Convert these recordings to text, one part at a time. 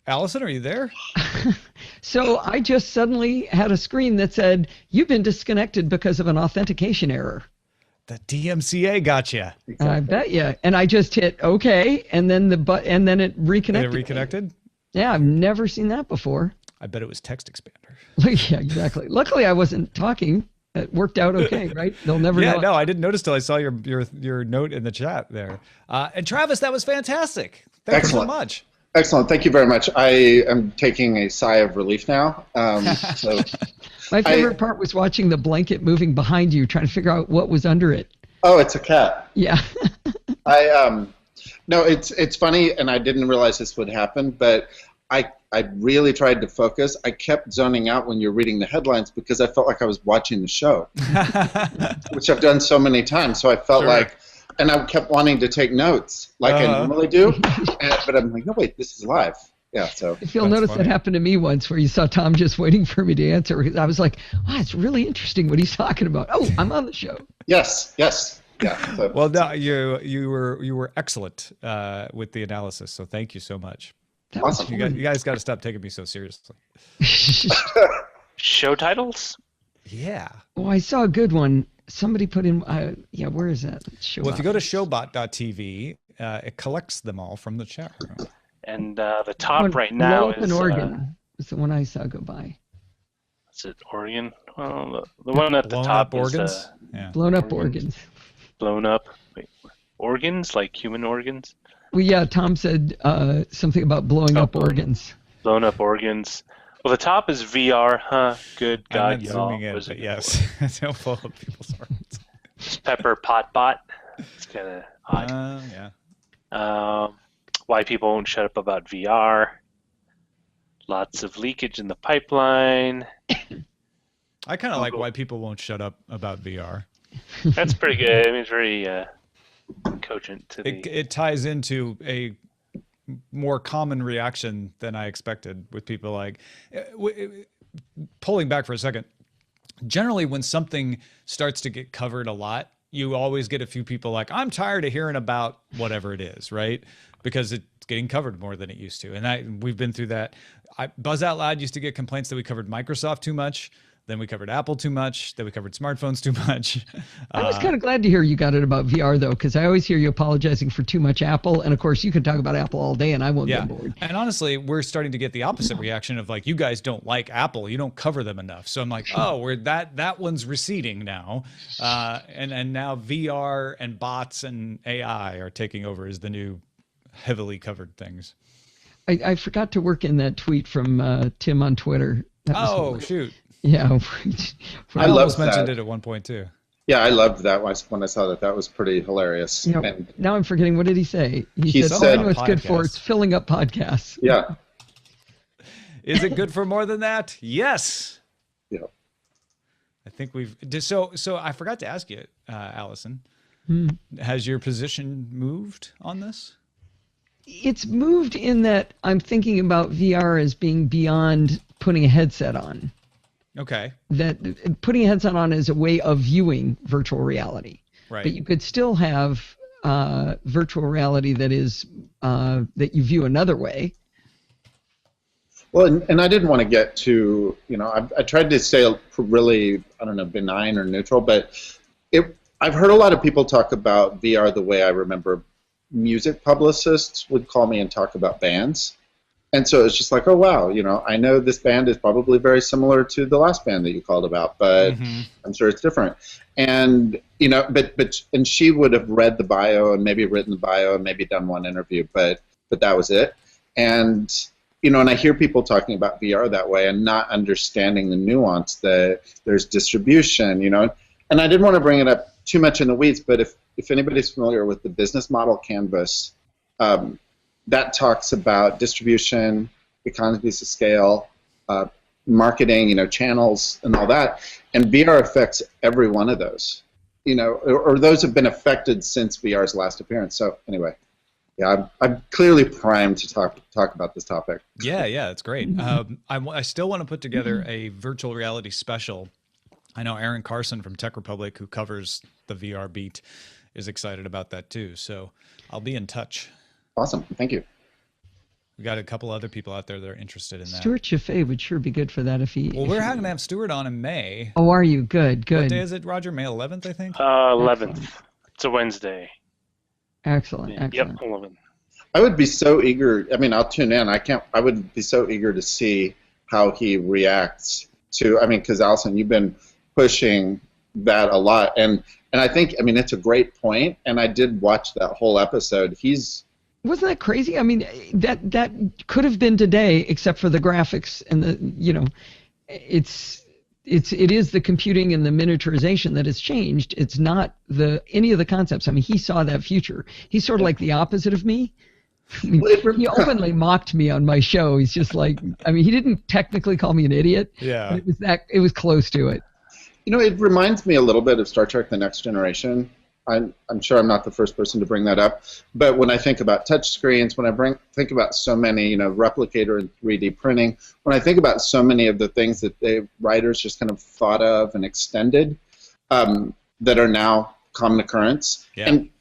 Allison, are you there? So I just suddenly had a screen that said, "You've been disconnected because of an authentication error." The DMCA got you. Exactly. I bet you. And I just hit OK, and then and then it reconnected. It reconnected? Yeah, I've never seen that before. I bet it was text expander. Yeah, exactly. Luckily, I wasn't talking. It worked out okay, right? They'll never know. Yeah, no, I didn't notice till I saw your note in the chat there. And Travis, that was fantastic. Thank you so much. Excellent. Thank you very much. I am taking a sigh of relief now. So My favorite part was watching the blanket moving behind you, trying to figure out what was under it. Oh, it's a cat. Yeah. No, it's funny, and I didn't realize this would happen, but I really tried to focus. I kept zoning out when you're reading the headlines because I felt like I was watching the show, which I've done so many times. So I felt like, and I kept wanting to take notes like I normally do, but I'm like, no, wait, this is live. Yeah, so. If you'll notice, that happened to me once where you saw Tom just waiting for me to answer. I was like, wow, it's really interesting what he's talking about. Oh, I'm on the show. Yes. Yeah. So. Well, no, you were excellent with the analysis, so thank you so much. Awesome. You guys got to stop taking me so seriously. Show titles? Yeah. Oh, I saw a good one. Somebody put in, where is that? Well, if you go to showbot.tv, it collects them all from the chat room. And the top right now is Oregon. It's the one I saw go by. Is it Oregon? Well, the one at the top is Blown up organs. Blown up. Wait, organs? Like human organs? Well, yeah, Tom said something about blowing up organs. Blown up organs. Well, the top is VR, huh? Good God, y'all. Zooming in, but yes, it's full of people's organs. It's Pepper Potbot. It's kind of odd. Yeah. Why people won't shut up about VR. Lots of leakage in the pipeline. I kind of like why people won't shut up about VR. That's pretty good. I mean, it's very cogent to it ties into a more common reaction than I expected with people like pulling back for a second. Generally, when something starts to get covered a lot, you always get a few people like, I'm tired of hearing about whatever it is, right? Because it's getting covered more than it used to. And we've been through that. Buzz Out Loud used to get complaints that we covered Microsoft too much. Then we covered Apple too much. Then we covered smartphones too much. I was kind of glad to hear you got it about VR, though, because I always hear you apologizing for too much Apple. And, of course, you can talk about Apple all day, and I won't get bored. And honestly, we're starting to get the opposite reaction of, like, you guys don't like Apple. You don't cover them enough. So I'm like, oh, that one's receding now. And now VR and bots and AI are taking over as the new heavily covered things. I forgot to work in that tweet from Tim on Twitter. Shoot. Yeah. I almost mentioned it at one point, too. Yeah, I loved that when I saw that. That was pretty hilarious. You know, and now I'm forgetting, what did he say? He said, I know it's good for, it's filling up podcasts. Yeah. Is it good for more than that? Yes. Yeah. I think we've so I forgot to ask you, Allison. Has your position moved on this? It's moved in that I'm thinking about VR as being beyond putting a headset on. Okay. That putting a headset on is a way of viewing virtual reality. Right. But you could still have virtual reality that is that you view another way. Well, and I didn't want to get too, I tried to stay really, benign or neutral, but I've heard a lot of people talk about VR the way I remember music publicists would call me and talk about bands. And so it's just like, oh, wow, I know this band is probably very similar to the last band that you called about, but I'm sure it's different. And, and she would have read the bio and maybe written the bio and maybe done one interview, but that was it. And, and I hear people talking about VR that way and not understanding the nuance that there's distribution, And I didn't want to bring it up too much in the weeds, but if anybody's familiar with the business model canvas, that talks about distribution, economies of scale, marketing, channels, and all that. And VR affects every one of those, or those have been affected since VR's last appearance. So anyway, yeah, I'm clearly primed to talk about this topic. Yeah, it's great. I still want to put together a virtual reality special. I know Aaron Carson from Tech Republic, who covers the VR beat, is excited about that too. So I'll be in touch. Awesome. Thank you. We got a couple other people out there that are interested in that. Stuart Chaffee would sure be good for that if he. Well, we're going to have Stuart on in May. Oh, are you? Good, good. What day is it, Roger? May 11th, I think? 11th. It's a Wednesday. Excellent, Yeah, excellent. Yep, 11th. I would be so eager. I mean, I'll tune in. I would be so eager to see how he reacts to. I mean, because Allison, you've been pushing that a lot, and I think, I mean, it's a great point. And I did watch that whole episode. Wasn't that crazy? I mean, that could have been today, except for the graphics and it is the computing and the miniaturization that has changed. It's not any of the concepts. I mean, he saw that future. He's sort of like the opposite of me. I mean, he openly mocked me on my show. He's just like, I mean, he didn't technically call me an idiot. Yeah. It was close to it. You know, it reminds me a little bit of Star Trek: The Next Generation. I'm sure I'm not the first person to bring that up, but when I think about touch screens, when I think about so many, replicator and 3D printing, when I think about so many of the things that the writers just kind of thought of and extended, that are now common occurrence, yeah. and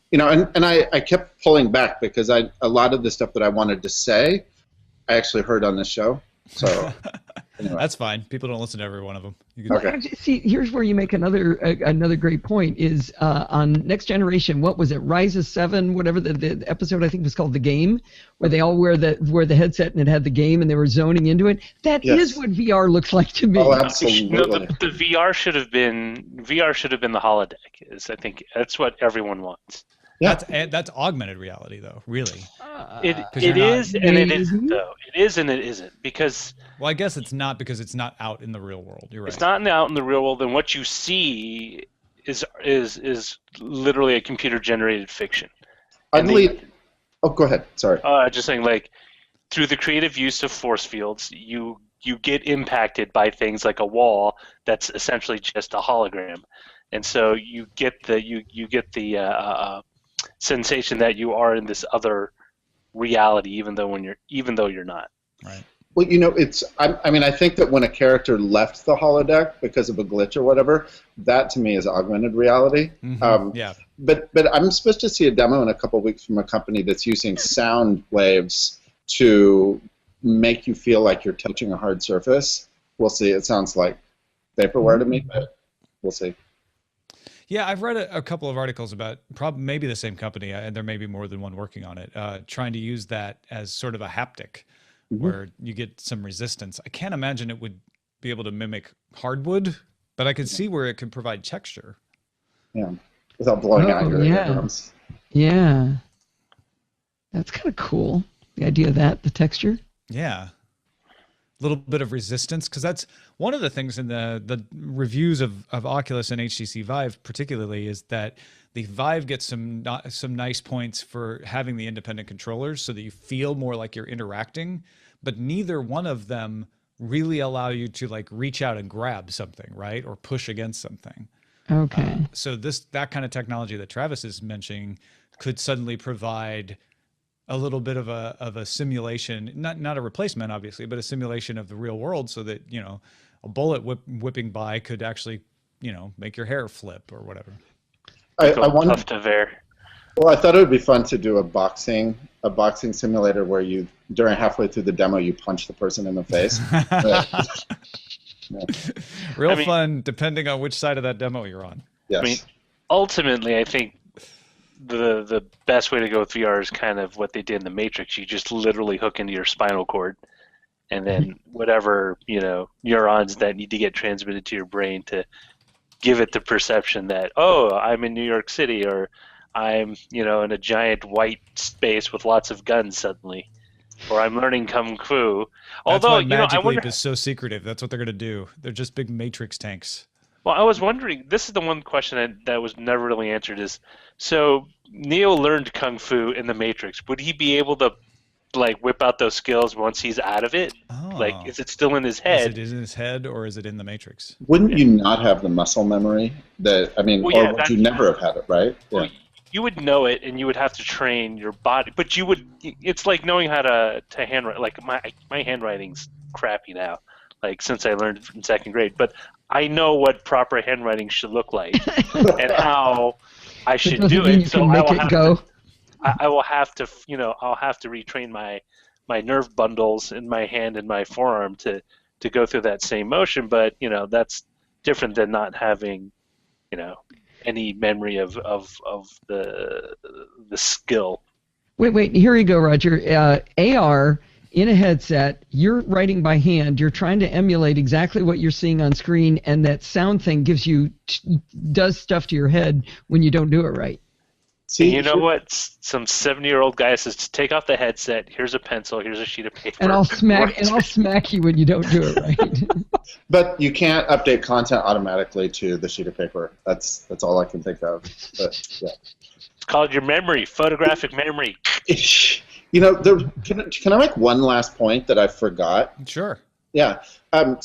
I kept pulling back because a lot of the stuff that I wanted to say, I actually heard on this show, so. Anyway. That's fine. People don't listen to every one of them. Okay. See, here's where you make another great point is on Next Generation. What was it? Rises 7, whatever the episode I think was called The Game, where they all wear the headset and it had the game and they were zoning into it. That is what VR looks like to me. Oh, absolutely. No, the VR should have been the holodeck. I think that's what everyone wants. Yeah. That's augmented reality, though. Really, it is and it isn't, though. It is and it isn't, because. Well, I guess it's not, because it's not out in the real world. You're right. It's not out in the real world, and what you see is literally a computer-generated fiction. I believe. Oh, go ahead. Sorry. Just saying, like, through the creative use of force fields, you get impacted by things like a wall that's essentially just a hologram, and so you get the sensation that you are in this other reality, even though you're not. Right. Well, I think that when a character left the holodeck because of a glitch or whatever, that to me is augmented reality. Mm-hmm. Yeah. But I'm supposed to see a demo in a couple of weeks from a company that's using sound waves to make you feel like you're touching a hard surface. We'll see. It sounds like vaporware to me, but we'll see. Yeah, I've read a couple of articles about maybe the same company, and there may be more than one working on it, trying to use that as sort of a haptic, where you get some resistance. I can't imagine it would be able to mimic hardwood, but I could see where it could provide texture. Yeah, without blowing out your eardrums. Yeah, that's kind of cool. The idea of that, the texture. Yeah. A little bit of resistance, because that's one of the things in the reviews of Oculus and HTC Vive particularly, is that the Vive gets some nice points for having the independent controllers so that you feel more like you're interacting, but neither one of them really allow you to like reach out and grab something, right? Or push against something. Okay. So that kind of technology that Travis is mentioning could suddenly provide a little bit of a simulation, not a replacement, obviously, but a simulation of the real world, so that, a bullet whipping by could actually, make your hair flip or whatever. I wanted tough to bear. Well, I thought it would be fun to do a boxing simulator where you, during halfway through the demo, you punch the person in the face. Real fun, depending on which side of that demo you're on. Yes. Ultimately, I think the best way to go with VR is kind of what they did in the Matrix. You just literally hook into your spinal cord, and then whatever neurons that need to get transmitted to your brain to give it the perception that, oh, I'm in New York City, or I'm in a giant white space with lots of guns suddenly, or I'm learning kung fu. Although Magic Leap is so secretive. That's what they're going to do. They're just big Matrix tanks. Well, I was wondering, this is the one question that was never really answered, is, so Neo learned Kung Fu in the Matrix. Would he be able to, whip out those skills once he's out of it? Oh. Is it still in his head? Is it in his head, or is it in the Matrix? Wouldn't you not have the muscle memory or would you never have had it, right? Yeah. Well, you would know it, and you would have to train your body, but it's like knowing how to handwrite. Like, my handwriting's crappy now, since I learned it in second grade, but I know what proper handwriting should look like and how I should do it. So I will have to, I'll have to retrain my nerve bundles in my hand and my forearm to go through that same motion. But that's different than not having any memory of the skill. Wait, here you go, Roger. AR in a headset, you're writing by hand, you're trying to emulate exactly what you're seeing on screen, and that sound thing does stuff to your head when you don't do it right. See, you know what? Some 70-year-old guy says, take off the headset, here's a pencil, here's a sheet of paper. And I'll smack you when you don't do it right. But you can't update content automatically to the sheet of paper. That's all I can think of. But, yeah. It's called your memory, photographic memory. Can I make one last point that I forgot? Sure. Yeah. And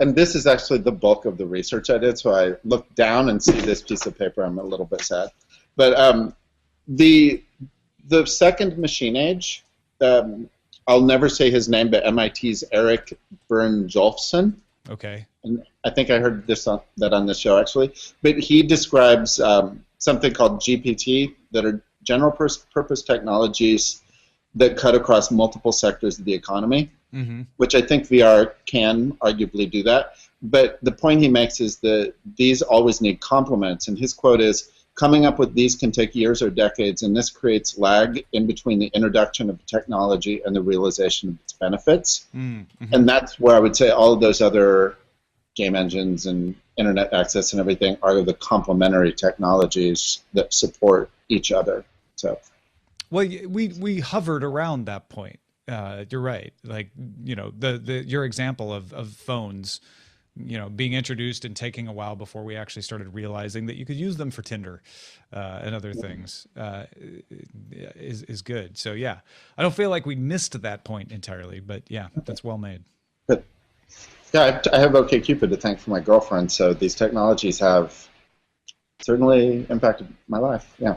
this is actually the bulk of the research I did, so I look down and see this piece of paper. I'm a little bit sad. But the second machine age, I'll never say his name, but MIT's Eric Bernjolfsson. Okay. And I think I heard that on the show, actually. But he describes something called GPT, that are general purpose technologies that cut across multiple sectors of the economy, which I think VR can arguably do that. But the point he makes is that these always need complements. And his quote is, coming up with these can take years or decades, and this creates lag in between the introduction of technology and the realization of its benefits. Mm-hmm. And that's where I would say all of those other game engines and internet access and everything are the complementary technologies that support each other. So, well, we hovered around that point. You're right. Like, your example of phones, being introduced and taking a while before we actually started realizing that you could use them for Tinder and other things is good. So, yeah, I don't feel like we missed that point entirely, but yeah, that's well made. But yeah, I have OkCupid to thank for my girlfriend, so these technologies have certainly impacted my life. Yeah.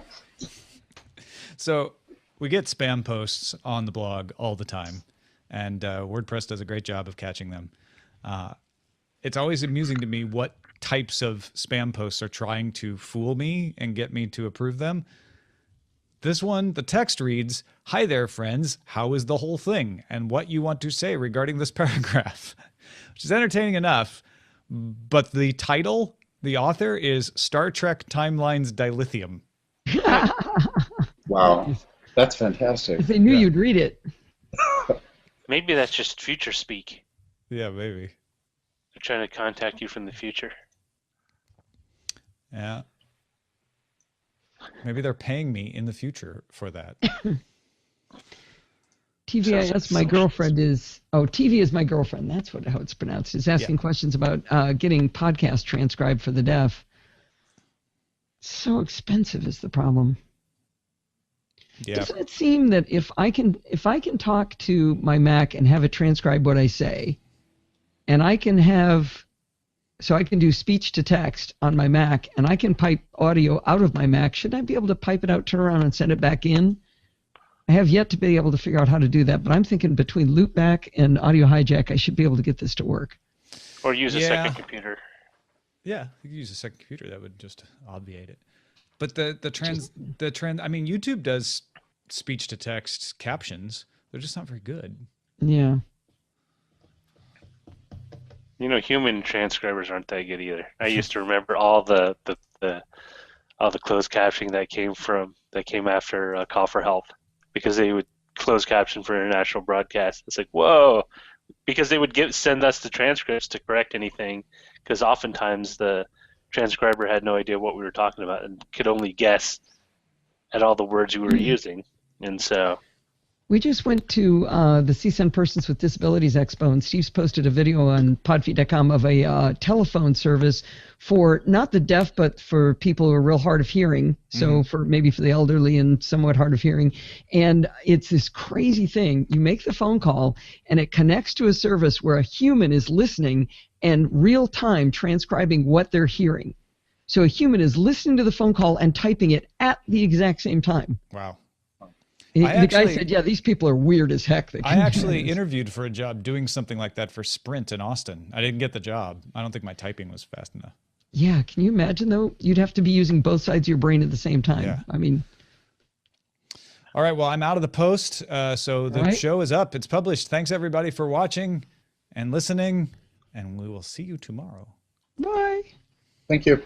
So we get spam posts on the blog all the time, and WordPress does a great job of catching them. It's always amusing to me what types of spam posts are trying to fool me and get me to approve them. This one, the text reads, "Hi there, friends. How is the whole thing? And what you want to say regarding this paragraph?" Which is entertaining enough, but the title, the author, is Star Trek Timeline's Dilithium. Wow. That's fantastic. If they knew you'd read it. Maybe that's just future speak. Yeah, maybe. They're trying to contact you from the future. Yeah. Maybe they're paying me in the future for that. TVIS, my girlfriend is... Oh, TV is my girlfriend. That's how it's pronounced. Is asking questions about getting podcasts transcribed for the deaf. So expensive is the problem. Yeah. Doesn't it seem that if I can talk to my Mac and have it transcribe what I say, and I can do speech to text on my Mac, and I can pipe audio out of my Mac, shouldn't I be able to pipe it out, turn around, and send it back in? I have yet to be able to figure out how to do that, but I'm thinking between Loopback and Audio Hijack, I should be able to get this to work. Or use a second computer. Yeah, you could use a second computer. That would just obviate it. But the trend. I mean, YouTube does speech to text captions. They're just not very good. Yeah. Human transcribers aren't that good either. I used to remember all the closed captioning that came after Call for Help, because they would close caption for international broadcast. It's like, whoa, because they would send us the transcripts to correct anything, because oftentimes the transcriber had no idea what we were talking about and could only guess at all the words we were using. And so we just went to the CSUN Persons with Disabilities Expo, and Steve's posted a video on podfeed.com of a telephone service for not the deaf, but for people who are real hard of hearing. So for the elderly and somewhat hard of hearing. And it's this crazy thing. You make the phone call, and it connects to a service where a human is listening and real time transcribing what they're hearing. So a human is listening to the phone call and typing it at the exact same time. Wow. The guy said, yeah, these people are weird as heck. I actually interviewed for a job doing something like that for Sprint in Austin. I didn't get the job. I don't think my typing was fast enough. Yeah, can you imagine, though? You'd have to be using both sides of your brain at the same time. Yeah. I mean... All right. Well, I'm out of the post. So the show is up. It's published. Thanks everybody for watching and listening, and we will see you tomorrow. Bye. Thank you.